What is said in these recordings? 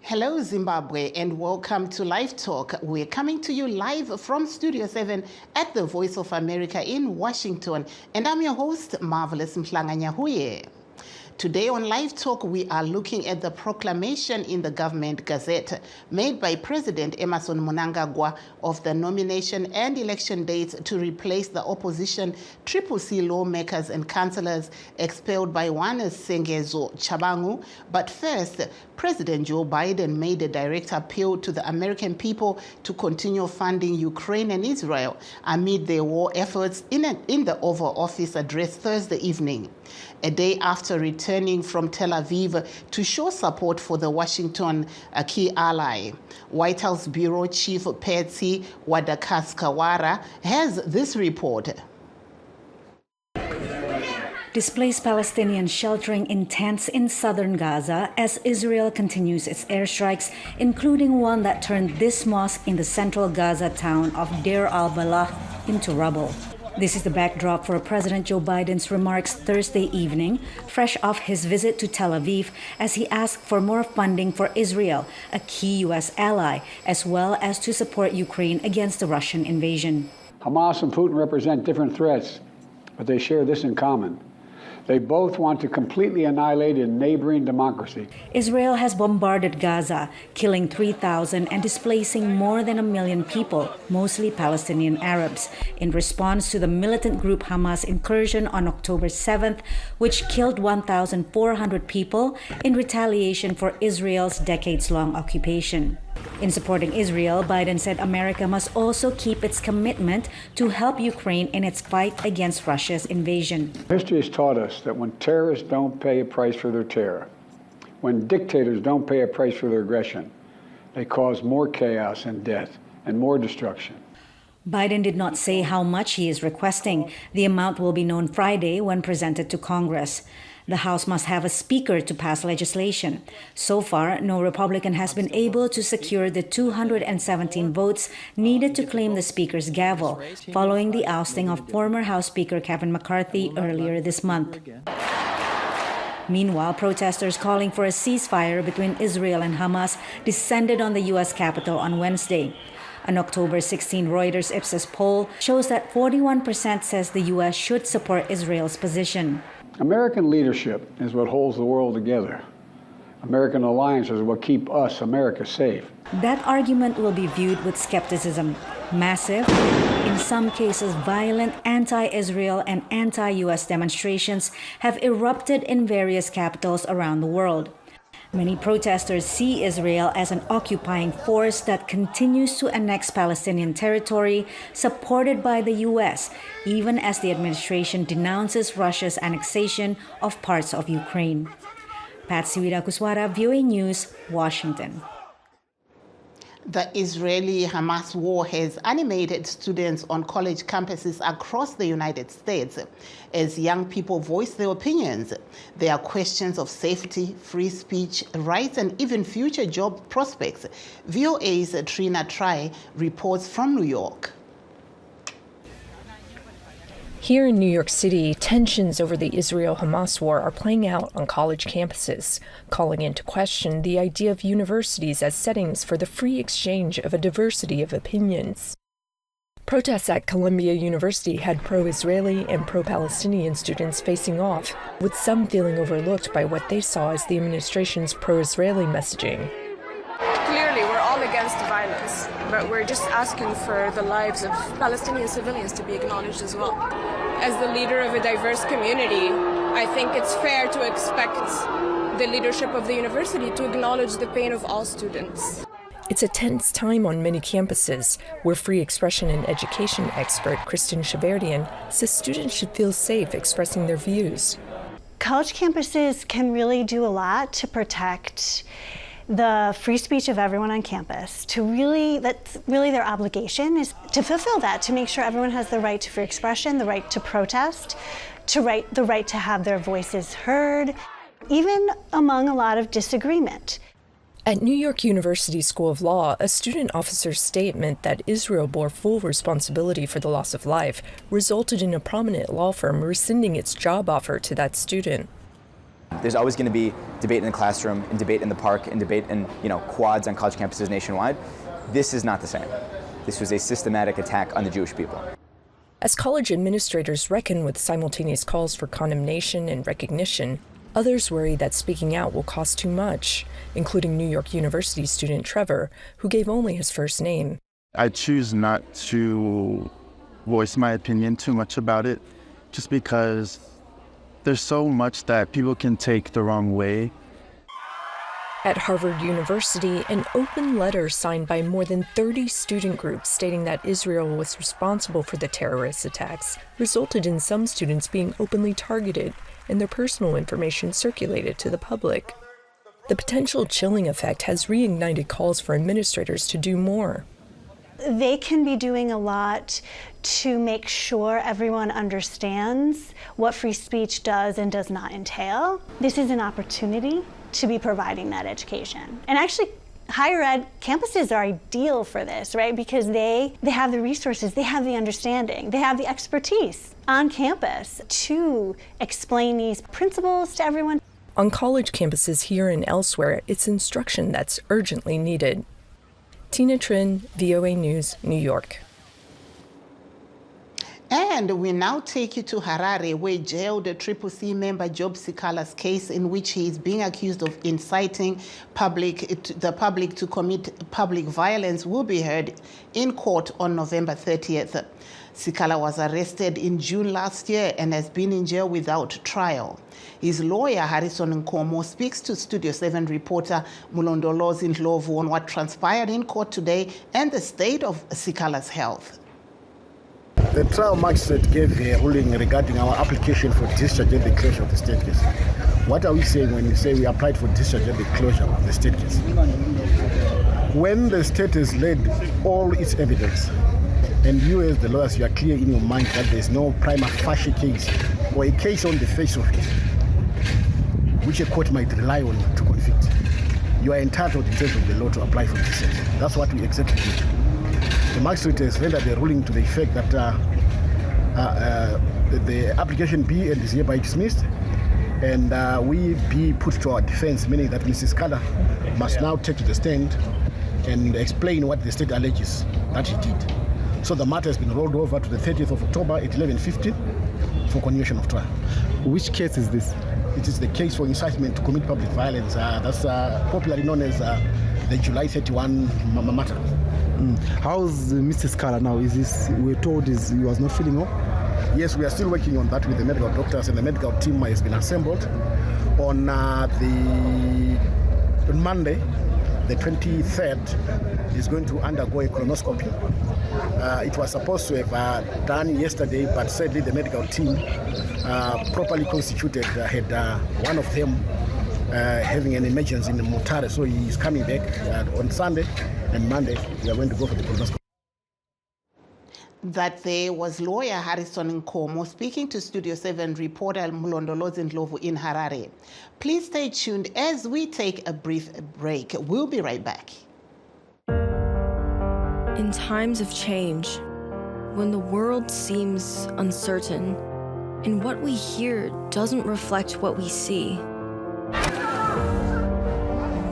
Hello, Zimbabwe, and welcome to LiveTalk. We're coming to you live from Studio 7 at the Voice of America in Washington. And I'm your host, Marvelous Mhlanganyahuye. Today on LiveTalk, we are looking at the proclamation in the government gazette made by President Emmerson Mnangagwa of the nomination and election dates to replace the opposition CCC lawmakers and councillors expelled by one Sengezo Chabangu. But first, President Joe Biden made a direct appeal to the American people to continue funding Ukraine and Israel amid their war efforts in the Oval Office address Thursday evening, a day after returning from Tel Aviv to show support for the Washington key ally. White House Bureau Chief Patsy Wadakaskawara has this report. Displaced Palestinians sheltering in tents in southern Gaza as Israel continues its airstrikes, including one that turned this mosque in the central Gaza town of Deir al-Balah into rubble. This is the backdrop for President Joe Biden's remarks Thursday evening, fresh off his visit to Tel Aviv, as he asked for more funding for Israel, a key U.S. ally, as well as to support Ukraine against the Russian invasion. Hamas and Putin represent different threats, but they share this in common. They both want to completely annihilate a neighboring democracy. Israel has bombarded Gaza, killing 3,000 and displacing more than 1 million people, mostly Palestinian Arabs, in response to the militant group Hamas incursion on October 7th, which killed 1,400 people in retaliation for Israel's decades-long occupation. In supporting Israel, Biden said America must also keep its commitment to help Ukraine in its fight against Russia's invasion. History has taught us that when terrorists don't pay a price for their terror, when dictators don't pay a price for their aggression, they cause more chaos and death and more destruction. Biden did not say how much he is requesting. The amount will be known Friday when presented to Congress. The House must have a speaker to pass legislation. So far, no Republican has been able to secure the 217 votes needed to claim the Speaker's gavel, following the ousting of former House Speaker Kevin McCarthy earlier this month. Meanwhile, protesters calling for a ceasefire between Israel and Hamas descended on the U.S. Capitol on Wednesday. An October 16 Reuters Ipsos poll shows that 41% says the U.S. should support Israel's position. American leadership is what holds the world together. American alliances is what keep us, America, safe. That argument will be viewed with skepticism. Massive, in some cases violent anti-Israel and anti-U.S. demonstrations have erupted in various capitals around the world. Many protesters see Israel as an occupying force that continues to annex Palestinian territory supported by the U.S., even as the administration denounces Russia's annexation of parts of Ukraine. Patsy Widakuswara, VOA News, Washington. The Israeli-Hamas war has animated students on college campuses across the United States as young people voice their opinions. There are questions of safety, free speech, rights, and even future job prospects. VOA's Trina Try reports from New York. Here in New York City, tensions over the Israel-Hamas war are playing out on college campuses, calling into question the idea of universities as settings for the free exchange of a diversity of opinions. Protests at Columbia University had pro-Israeli and pro-Palestinian students facing off, with some feeling overlooked by what they saw as the administration's pro-Israeli messaging. Clearly, we're all against violence, but we're just asking for the lives of Palestinian civilians to be acknowledged as well. As the leader of a diverse community, I think it's fair to expect the leadership of the university to acknowledge the pain of all students. It's a tense time on many campuses, where free expression and education expert Kristen Shaverdian says students should feel safe expressing their views. College campuses can really do a lot to protect the free speech of everyone on campus. That's really their obligation, is to fulfill that, to make sure everyone has the right to free expression, the right to protest, the right to have their voices heard, even among a lot of disagreement. At New York University School of Law, a student officer's statement that Israel bore full responsibility for the loss of life resulted in a prominent law firm rescinding its job offer to that student. There's always going to be debate in the classroom, and debate in the park, and debate in quads on college campuses nationwide. This is not the same. This was a systematic attack on the Jewish people. As college administrators reckon with simultaneous calls for condemnation and recognition, others worry that speaking out will cost too much, including New York University student Trevor, who gave only his first name. I choose not to voice my opinion too much about it, just because there's so much that people can take the wrong way. At Harvard University, an open letter signed by more than 30 student groups stating that Israel was responsible for the terrorist attacks resulted in some students being openly targeted and their personal information circulated to the public. The potential chilling effect has reignited calls for administrators to do more. They can be doing a lot to make sure everyone understands what free speech does and does not entail. This is an opportunity to be providing that education. And actually, higher ed campuses are ideal for this, right? Because they have the resources, they have the understanding, they have the expertise on campus to explain these principles to everyone. On college campuses here and elsewhere, it's instruction that's urgently needed. Tina Trin, VOA News, New York. And we now take you to Harare, where jailed CCC member Job Sikala's case in which he is being accused of inciting the public to commit public violence will be heard in court on November 30th. Sikala was arrested in June last year and has been in jail without trial. His lawyer, Harrison Nkomo, speaks to Studio 7 reporter Mulondolozi Ndlovu on what transpired in court today and the state of Sikala's health. The trial magistrate gave a ruling regarding our application for discharge and the closure of the state case. What are we saying when we say we applied for discharge and the closure of the state case? When the state has laid all its evidence, and you as the lawyers, you are clear in your mind that there is no prima facie case or a case on the face of it which a court might rely on to convict, you are entitled in terms of the law to apply for discharge. That's what we exactly did. The magistrate has rendered a ruling to the effect that the application B and is hereby dismissed, and we be put to our defense, meaning that Mrs. Kala must now take to the stand and explain what the state alleges that he did. So the matter has been rolled over to the 30th of October at 11:15 for continuation of trial. Which case is this? It is the case for incitement to commit public violence. That's popularly known as the July 31 matter. How's Mr. Scala now? We're told he was not feeling well? Yes, we are still working on that with the medical doctors, and the medical team has been assembled on Monday, the 23rd, is going to undergo a colonoscopy. It was supposed to have done yesterday, but sadly the medical team, properly constituted, had one of them having an emergency in Mutare, so he is coming back on Sunday, and Monday we are going to go for the colonoscopy. That there was lawyer Harrison Nkomo speaking to Studio 7 reporter Mulondolozi Ndlovu in Harare. Please stay tuned as we take a brief break. We'll be right back. In times of change, when the world seems uncertain and what we hear doesn't reflect what we see,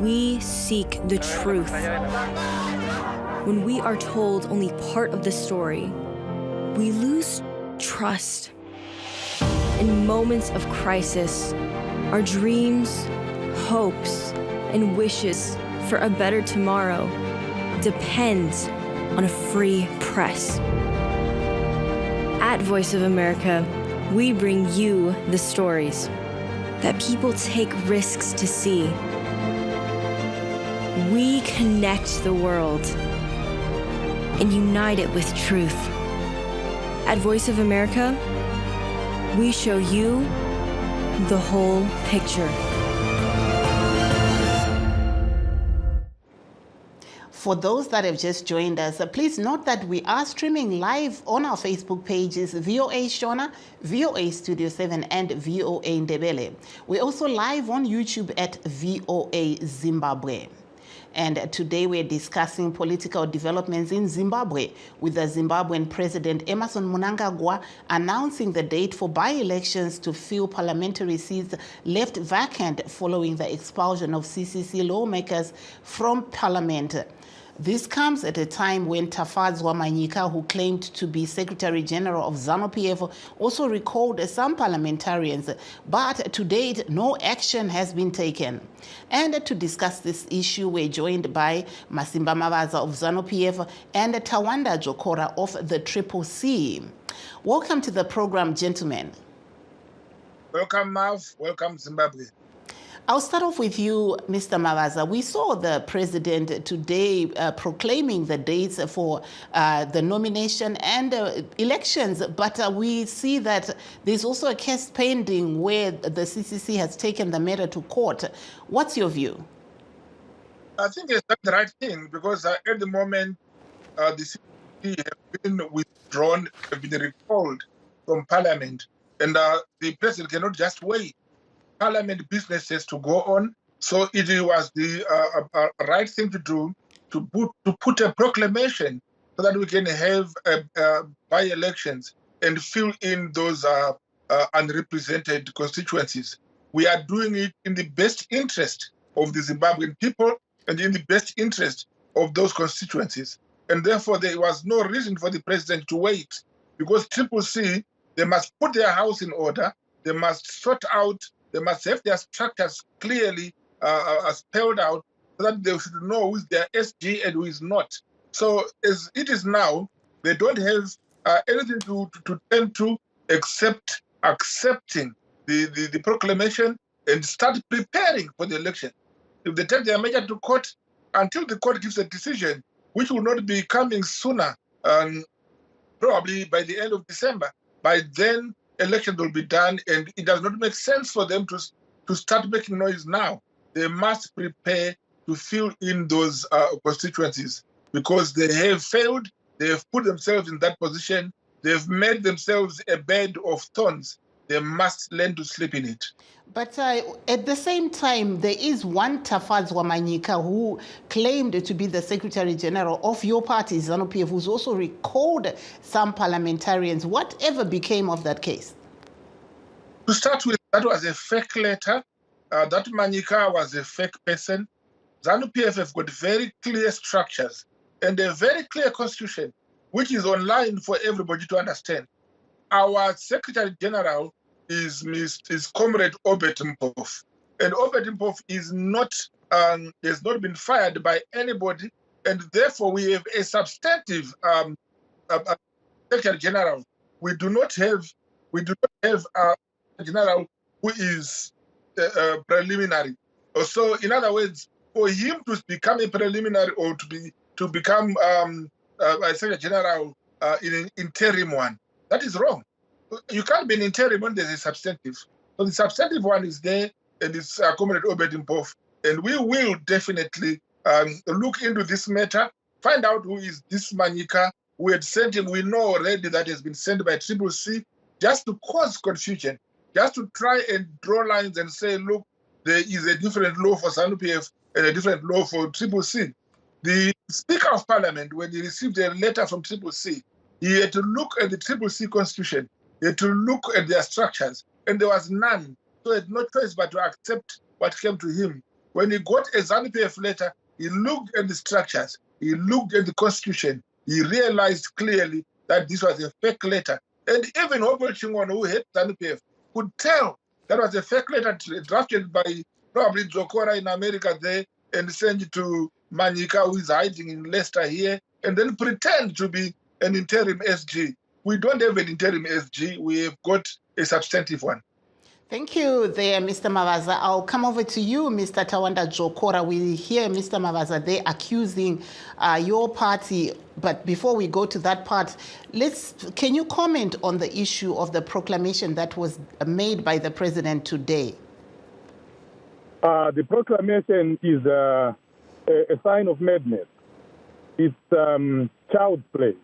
we seek the truth. When we are told only part of the story, we lose trust. In moments of crisis, our dreams, hopes, and wishes for a better tomorrow depend on a free press. At Voice of America, we bring you the stories that people take risks to see. We connect the world and unite it with truth. At Voice of America, we show you the whole picture. For those that have just joined us, please note that we are streaming live on our Facebook pages, VOA Shona, VOA Studio 7, and VOA Ndebele. We're also live on YouTube at VOA Zimbabwe. And today we're discussing political developments in Zimbabwe, with the Zimbabwean President Emmerson Mnangagwa announcing the date for by-elections to fill parliamentary seats left vacant following the expulsion of CCC lawmakers from parliament. This comes at a time when Tafadzwa Manyika, who claimed to be Secretary General of ZANU-PF, also recalled some parliamentarians, but to date, no action has been taken. And to discuss this issue, we're joined by Masimba Mavaza of ZANU-PF and Tawanda Jokora of the CCC. Welcome to the program, gentlemen. Welcome, Mav. Welcome, Zimbabwe. I'll start off with you, Mr. Mavaza. We saw the president today proclaiming the dates for the nomination and elections, but we see that there's also a case pending where the CCC has taken the matter to court. What's your view? I think it's done the right thing because at the moment, the CCC have been withdrawn, have been recalled from Parliament, and the president cannot just wait. Parliament business has to go on, so it was the right thing to do to put a proclamation so that we can have by-elections and fill in those unrepresented constituencies. We are doing it in the best interest of the Zimbabwean people and in the best interest of those constituencies. And therefore, there was no reason for the president to wait, because CCC, they must put their house in order, they must sort out, they must have their structures clearly spelled out so that they should know who is their SG and who is not. So as it is now, they don't have anything to tend to except accepting the proclamation and start preparing for the election. If they take their measure to court, until the court gives a decision, which will not be coming sooner, probably by the end of December, by then elections will be done, and it does not make sense for them to start making noise now. They must prepare to fill in those constituencies because they have failed, they have put themselves in that position, they've made themselves a bed of thorns. They must learn to sleep in it. But at the same time, there is one Tafadzwa Manyika who claimed to be the Secretary General of your party, ZANU-PF, who's also recalled some parliamentarians. Whatever became of that case? To start with, that was a fake letter. That Manyika was a fake person. ZANU-PF have got very clear structures and a very clear constitution, which is online for everybody to understand. Our Secretary General is Comrade Obert Mpov, and Obert Mpov is not has not been fired by anybody, and therefore we have a substantive Secretary General. We do not have a general who is preliminary. So, in other words, for him to become a preliminary or to become a Secretary General in an interim one, that is wrong. You can't be an interim when there's a substantive. So the substantive one is there, and it's Comrade Obert Mpov. And we will definitely look into this matter, find out who is this Manyika. We had sent him, we know already that has been sent by CCC, just to cause confusion, just to try and draw lines and say, look, there is a different law for ZANU-PF and a different law for CCC. The Speaker of Parliament, when he received a letter from CCC, he had to look at the CCC constitution. He had to look at their structures, and there was none. So he had no choice but to accept what came to him. When he got a ZANU-PF letter, he looked at the structures, he looked at the constitution, he realized clearly that this was a fake letter. And even Hobel Chingon, who had ZANU-PF, could tell that was a fake letter drafted by probably Jokora in America there and sent it to Manyika, who is hiding in Leicester here, and then pretend to be an interim SG. We don't have an interim SG. We have got a substantive one. Thank you there, Mr. Mavaza. I'll come over to you, Mr. Tawanda Jokora. We hear Mr. Mavaza there accusing your party. But before we go to that part, can you comment on the issue of the proclamation that was made by the president today? The proclamation is a sign of madness. It's child's play.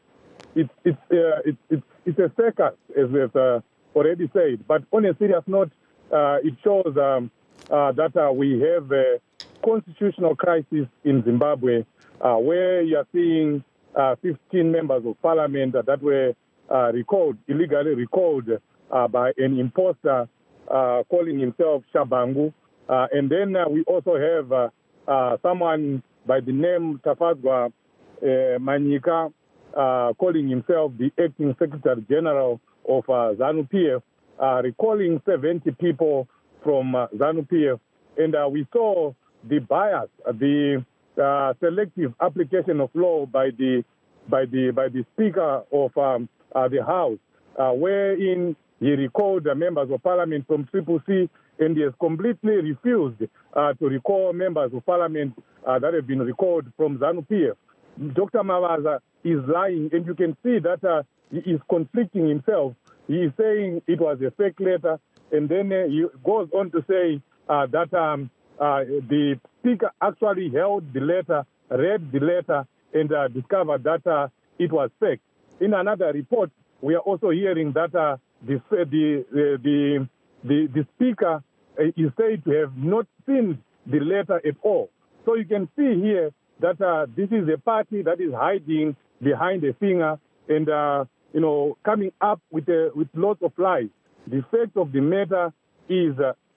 It's a circus, as we have already said. But on a serious note, it shows that we have constitutional crisis in Zimbabwe, where you are seeing 15 members of parliament that were illegally recalled by an imposter calling himself Shabangu. And then we also have someone by the name Tafazwa Manyika calling himself the acting Secretary General of ZANU-PF, recalling 70 people from ZANU-PF. And we saw the bias, the selective application of law by the Speaker of the House, wherein he recalled the members of parliament from CCC, and he has completely refused to recall members of parliament that have been recalled from ZANU-PF. Dr. Mavaza is lying, and you can see that he is conflicting himself. He is saying it was a fake letter, and then he goes on to say that the Speaker actually held the letter, read the letter, and discovered that it was fake. In another report, we are also hearing that the Speaker is said to have not seen the letter at all. So you can see here that this is a party that is hiding behind a finger and coming up with lots of lies. The fact of the matter is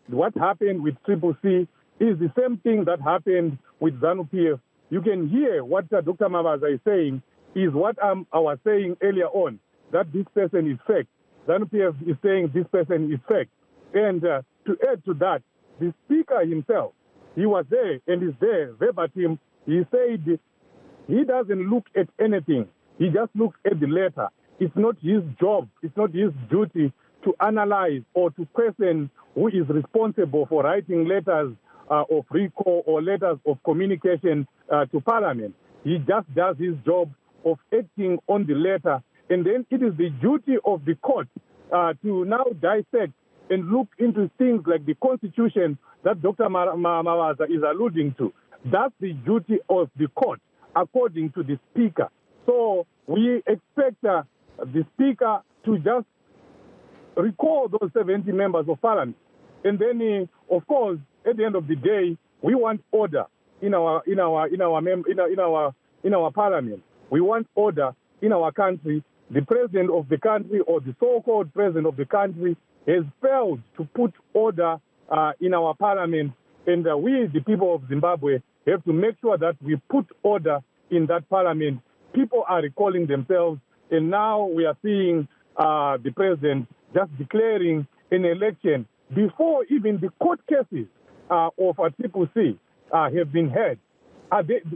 what happened with CCC is the same thing that happened with ZANU-PF. You can hear what Dr. Mavaza is saying is what I was saying earlier on, that this person is fake. ZANU-PF is saying this person is fake. And to add to that, the Speaker himself, he was there and is there verbatim. He said he doesn't look at anything. He just looks at the letter. It's not his job. It's not his duty to analyze or to question who is responsible for writing letters of recall or letters of communication to Parliament. He just does his job of acting on the letter. And then it is the duty of the court to now dissect and look into things like the Constitution that Dr. Mavaza is alluding to. That's the duty of the court, according to the Speaker. So we expect the Speaker to just recall those 70 members of Parliament. And then, of course, at the end of the day, we want order in our Parliament. We want order in our country. The president of the country, or the so-called president of the country, has failed to put order in our Parliament. And we, the people of Zimbabwe, have to make sure that we put order in that Parliament. People are recalling themselves, and now we are seeing the president just declaring an election before even the court cases of CCC have been heard.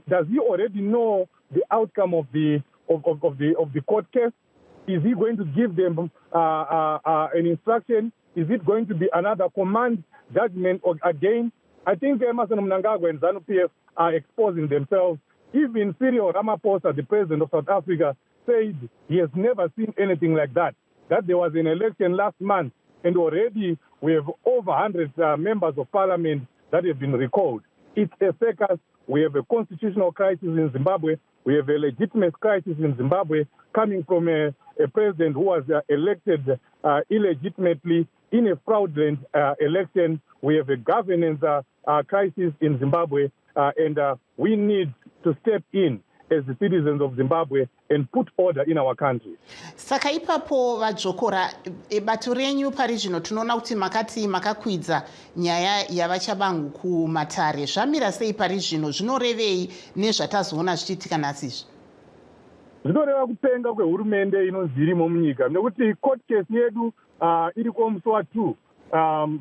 Does he already know the outcome of the court case? Is he going to give them an instruction? Is it going to be another command judgment again? I think Emmerson Mnangagwa and ZANU-PF are exposing themselves. Even Cyril Ramaphosa, the president of South Africa, said he has never seen anything like that. That there was an election last month, and already we have over 100 members of parliament that have been recalled. It's a circus. We have a constitutional crisis in Zimbabwe. We have a legitimate crisis in Zimbabwe coming from a president who was elected illegitimately in a fraudulent election. We have a governance crisis in Zimbabwe, and we need to step in as the citizens of Zimbabwe and put order in our country. Saka ipapo vadzokora bato renyu pari zvino tinoona kuti makati makakwidza nyaya yavachabangu kumatare. Zvamira sei pari zvino? Zvinorevei nezvatazoona zvichiitika nhasi? Zvinoreva kupenga kwehurumende inonzi irimo munyika, nekuti court case yedu iri musi wa2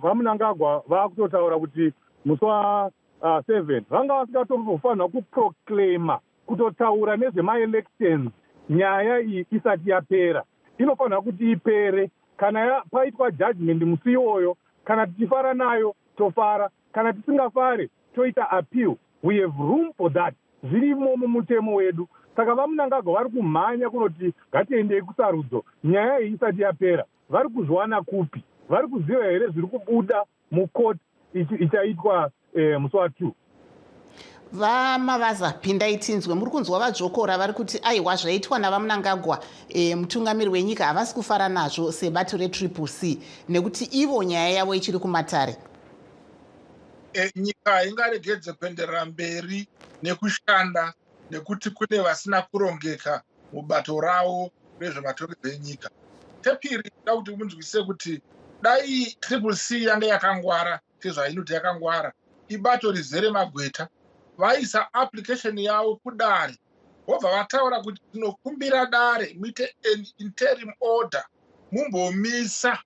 vaMnangagwa vakutotaura kuti musi wa7 vanga vasingatombofanira kuproclaima kutotaura nezvema-elections nyaya iyi isati yapera. Inofanira kuti ipere. Kana paitwa judgment musi iwoyo, kana tichifara nayo tofara, kana tisingafare toita appeal. We have room for that. Zvirimo mumutemo wedu. Saka vaMnangagwa vari kumhanya kunoti ngatiendei kusarudzo nyaya iyi isati yapera. Vari kuzwana kupi? Vari kuziva here zviri kubuda mukoti ichaitwa musi wa2? VaMavaza pindai tinzwe. Muri kunzwa vadzokora vari kuti aiwa zvaitwa navaMnangagwa mutungamiri wenyika havasi kufara nazvo sebato reCCC nekuti ivo nyaya yavo ichiri kumatare. nyika ingaregedze kuenderera mberi nekushanda nekuti kune vasina kurongeka mubato ravo rezvematongerwo enyika. Chepiri, ndoda kuti munzwise kuti dai CCC yange yakangwara sezvainoti yakangwara, ibato rizere magweta, vaisa application yavo kudare, vobva vataura kuti tinokumbira dare muite an interim order, mumbomisa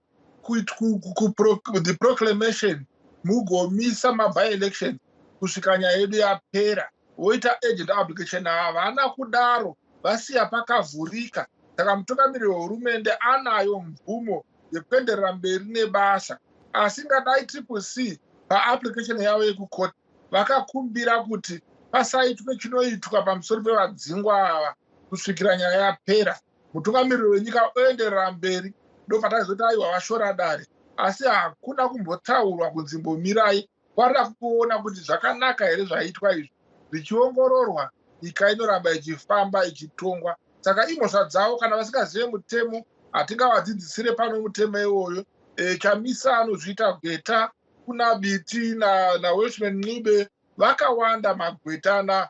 the proclamation, mugomisa by-election kusvika nyaya yedu yapera, voita agent application. Havana kudaro, vasiya pakavhurika. Saka mutungamiri wehurumende anayo mvumo yekuenderera mberi nebasa. Asi ngadai CCC paapplication yavo yekukoti vakakumbira kuti pasaitwe chinoitwa pamusoro pevadzingwa ava kusvikira nyaya yapera, mutungamiri wenyika oenderera mberi, ndopatazoti aiwa vashora dare. Asi hakuna kumbotaurwa kunzimbomirai, kwarida kuona kuti zvakanaka here zvaitwa izvi, zvichiongororwa, nyika inoramba ichifamba ichitongwa. Saka imhosva dzavo kana vasingazive mutemo, hatingavadzidzisire pano mutemo iwoyo. Chamisa anozviita Gweta, kuna Biti na Welshman Ncube, vakawanda magweta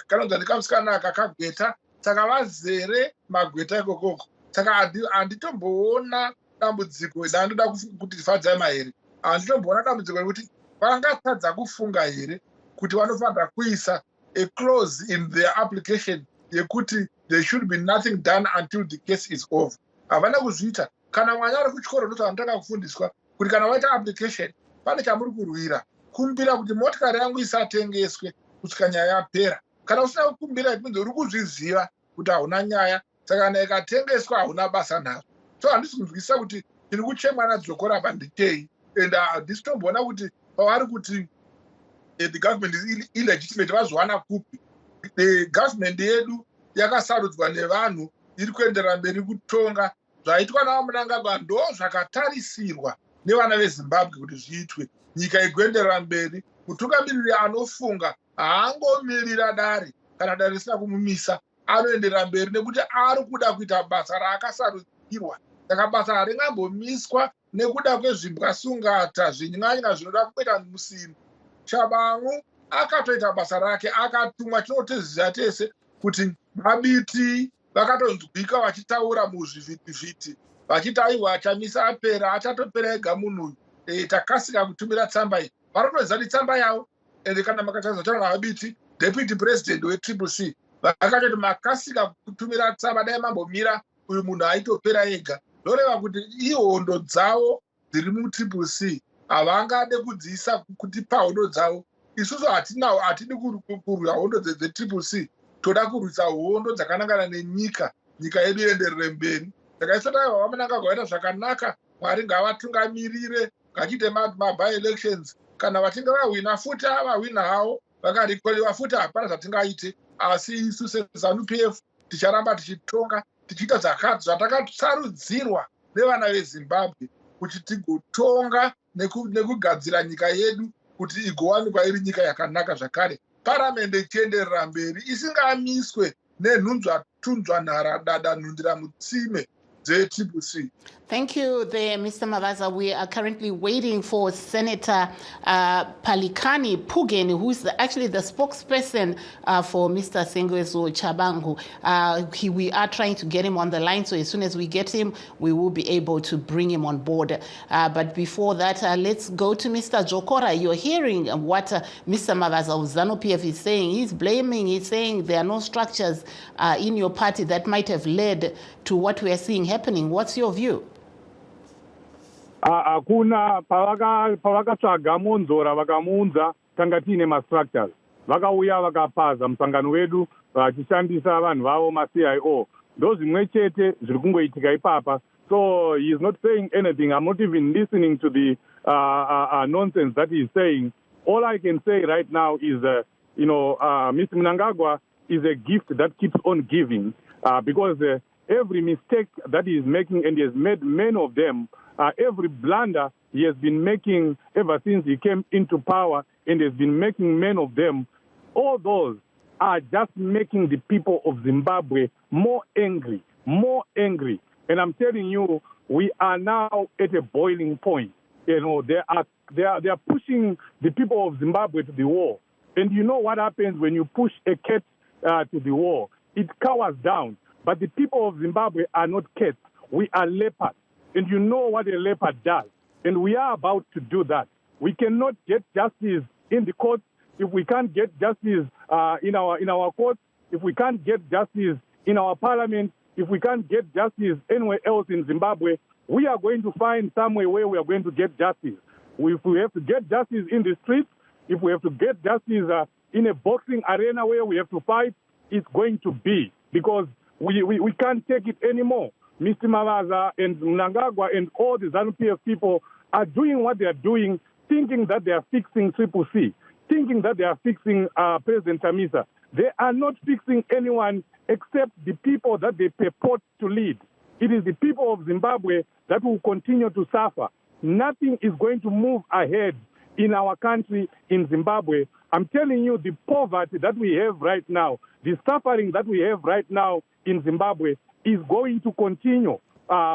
kanonzani kamusikana kakagweta, saka vazere magweta ikokoko. Saka handitomboona dambudziko, ndandoda kuti fadzai mahere, handitomboona dambudziko rekuti vangatadza kufunga here kuti vanofanira kuisa a clause in their application yekuti there should be nothing done until the case is over. Havana kuzviita. Kana mwana ari kuchikoro ndoti anotanga kufundiswa kuti kana waita application pane chamuri kurwira, kumbira kuti motikari yangu isatengeswe kusvika nyaya yapera. Kana usina kukumbira ikunze uri kuzviziva kuti hauna nyaya, saka kana ikatengeswa hauna basa nazvo. So handisi kunzwisisa kuti tiri kuchemwa nadzokora panditei, and handisi tomboona kuti pavari kuti the government is illegitimate vazowana kupi. The government yedu yakasarudzwa nevanhu, iri kuenderera mberi kutonga. Zvaitwa navo Mnangagwa ndo zvakatarisirwa nevana veZimbabwe kuti zviitwe, nyika igoenderera mberi. Mutungamiriri anofunga haangomirira dare, kana dare risina kumumisa, anoenderera mberi nekuti ari kuda kuita basa raakasarudzirwa. Saka basa haringambomiswa nekuda kwezvimbwasungata zvinyanya zvinoda kuita musini. Chabangu akatoita basa rake, akatumwa, tinotoziva tese kuti Mabiti vakatonzwika vachitaura muzvivhitivhiti vachiti aiwa Chamisa apera, achatopera ega munhu takasika kutumira tsamba iyi. Varikutoziva kuti tsamba yavo, ende kana makatazotaura naMabiti, deputy president weCCC, vakatoti makasika kutumira tsamba, dai mambomira uyu munhu aitopera ega. Zvoreva kuti ihondo dzavo dziri muCCC havangade kudziisa kuti pahondo dzavo. Isusu hatidi kurwira hondo dzeCCC, toda kurwisa hondo dzakanangana nenyika, nyika yedu ienderere mberi. Saka isoti aiwa vaMnangagwa vaita zvakanaka, Mwari ngavatungamirire ngachiite by-elections. Kana vachinge vahwina futi vahwina havo, vakarikoliwa futi hapana zvatingaite. Asi isu seZANU-PF ticharamba tichitonga, tichiita zvatakasarudzirwa nevana veZimbabwe kuti tigotonga nekugadzira nyika yedu kuti igowanikwa iri nyika yakanaka zvakare. Paramende ichienderera mberi isingamiswe nenhunzva tunzva nhara dada nhundira mutsime dzeCCC. Thank you there, Mr. Mavaza. We are currently waiting for Senator Palikani Pugen, who's actually the spokesperson for Mr. Sengwezo Chabangu. We are trying to get him on the line, so as soon as we get him, we will be able to bring him on board. But before that, let's go to Mr. Jokora. You're hearing what Mr. Mavaza of ZANU-PF is saying. He's blaming, he's saying there are no structures in your party that might have led to what we are seeing happening. What's your view? Hakuna pavakatsvaga monzora vakamuunza tanga tiine mastructures, vakauya vakapaza musangano wedu vachishandisa vanhu vavo maCIO. Ndo zvimwe chete zviri kungoitika ipapa. So he is not saying anything. I'm not even listening to the nonsense that he is saying. All I can say right now is Mr. Mnangagwa is a gift that keeps on giving, because every mistake that he is making, and he has made many of them, every blunder he has been making ever since he came into power, and has been making many of them, all those are just making the people of Zimbabwe more angry, more angry. And I'm telling you, we are now at a boiling point. they are pushing the people of Zimbabwe to the wall. And you know what happens when you push a cat to the wall? It cowers down. But the people of Zimbabwe are not cats. We are leopards. And you know what a leopard does. And we are about to do that. We cannot get justice in the courts if we can't get justice in our courts, if we can't get justice in our parliament, if we can't get justice anywhere else in Zimbabwe. We are going to find somewhere where we are going to get justice. If we have to get justice in the streets, if we have to get justice in a boxing arena where we have to fight, it's going to be, because we can't take it anymore. Mr. Mavaza and Mnangagwa and all the ZANU-PF people are doing what they are doing, thinking that they are fixing Triple C, thinking that they are fixing President Chamisa. They are not fixing anyone except the people that they purport to lead. It is the people of Zimbabwe that will continue to suffer. Nothing is going to move ahead in our country, in Zimbabwe. I'm telling you, the poverty that we have right now, the suffering that we have right now in Zimbabwe is going to continue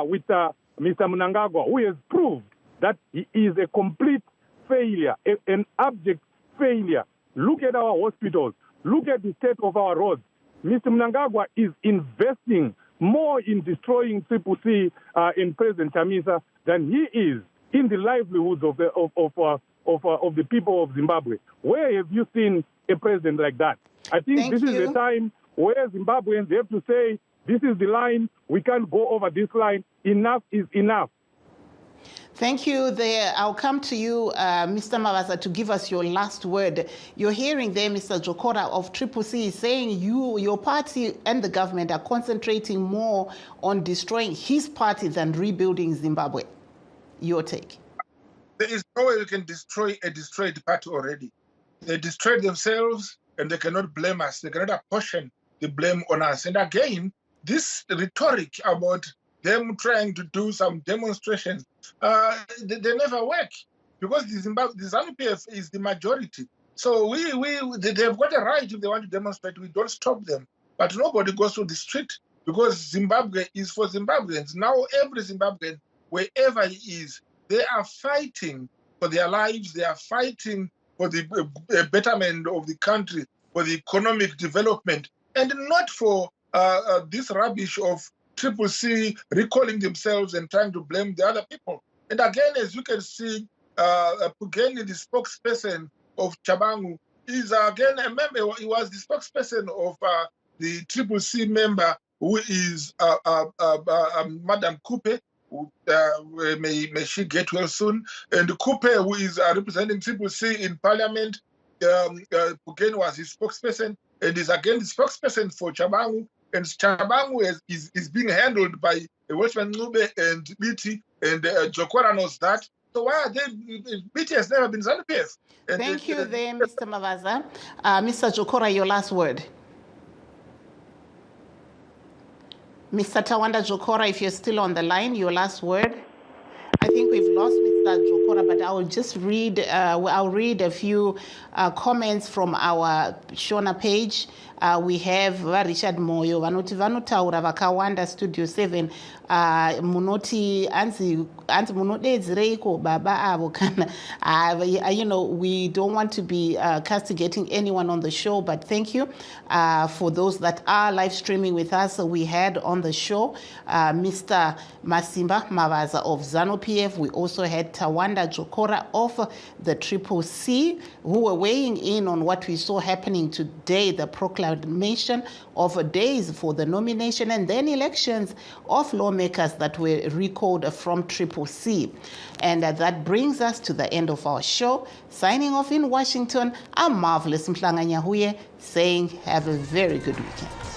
with Mr. Mnangagwa, who has proved that he is a complete failure, an abject failure. Look at our hospitals. Look at the state of our roads. Mr. Mnangagwa is investing more in destroying Triple C in President Chamisa than he is in the livelihoods of the people of Zimbabwe. Where have you seen a president like that? I think this is the time where Zimbabweans have to say, this is the line, we can't go over this line, enough is enough. Thank you. I'll come to you, Mr. Mavaza, to give us your last word. You're hearing there, Mr. Jokora of Triple C, saying your party and the government are concentrating more on destroying his party than rebuilding Zimbabwe. Your take? There is no way you can destroy a destroyed party already. They destroyed themselves and they cannot blame us. They cannot apportion the blame on us. And again, this rhetoric about them trying to do some demonstrations, they never work, because the ZANU-PF is the majority. So they've got a right if they want to demonstrate. We don't stop them. But nobody goes to the street, because Zimbabwe is for Zimbabweans. Now every Zimbabwean, wherever he is, they are fighting for their lives. They are fighting for the betterment of the country, for the economic development, and not for this rubbish of Triple C recalling themselves and trying to blame the other people. And again, as you can see, Pugeni, the spokesperson of Chabangu, is again a member. He was the spokesperson of the Triple C member, who is Madam Coupe. May she get well soon. And Coupe, who is representing Triple C in Parliament, Pugeni was his spokesperson, and is again the spokesperson for Chabangu. And Chabangu is being handled by Welshman Nube and Biti, and Jokora knows that. So why are they? Biti has never been ZANU-PF. Thank you there, Mr. Mavaza. Mr. Jokora, your last word. Mr. Tawanda Jokora, if you're still on the line, your last word. I think we've lost Mr. Jokora, but I will just read. I'll read a few comments from our Shona page. We have Richard Moyo, vanoti vanotaura vakawanda Studio 7, munoti anzi munodedzereiko baba avo kana. We don't want to be castigating anyone on the show, but thank you for those that are live streaming with us. We had on the show Mr. Masimba Mavaza of ZANU-PF. We also had Tawanda Jokora of the Triple C, who were weighing in on what we saw happening today, the proclamation of days for the nomination and then elections of lawmakers that were recalled from Triple C. And that brings us to the end of our show. Signing off in Washington, I'm Marvelous Mhlanga Nyahuye, saying have a very good weekend.